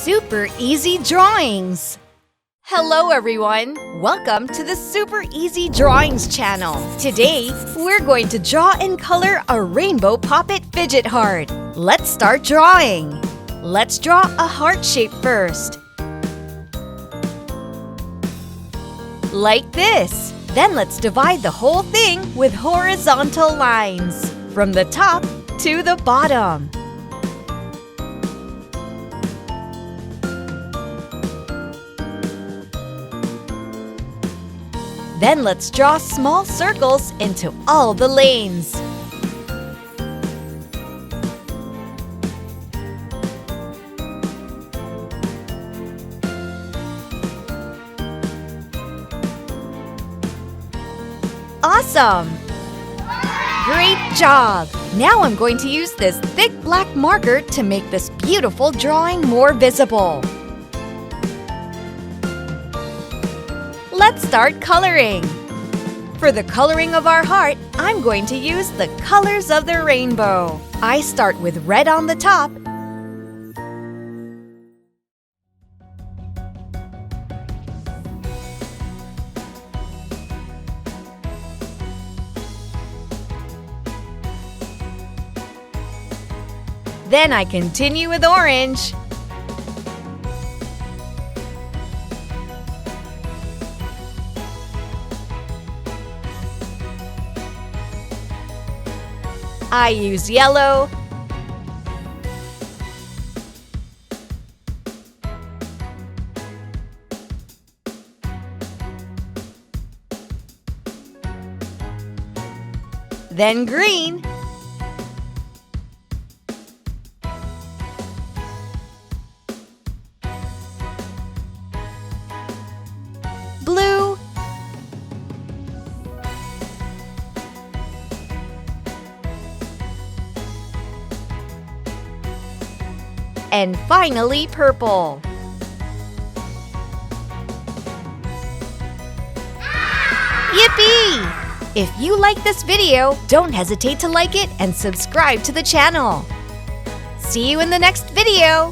Super Easy Drawings. Hello everyone! Welcome to the Super Easy Drawings channel. Today, we're going to draw and color a rainbow poppet fidget heart. Let's start drawing. Let's draw a heart shape first. Like this. Then let's divide the whole thing with horizontal lines from the top to the bottom. Then let's draw small circles into all the lanes. Awesome! Great job! Now I'm going to use this thick black marker to make this beautiful drawing more visible. Let's start coloring. For the coloring of our heart, I'm going to use the colors of the rainbow. I start with red on the top. Then I continue with orange. I use yellow. Then green. Blue. And finally, purple. Yippee! If you like this video, don't hesitate to like it and subscribe to the channel. See you in the next video!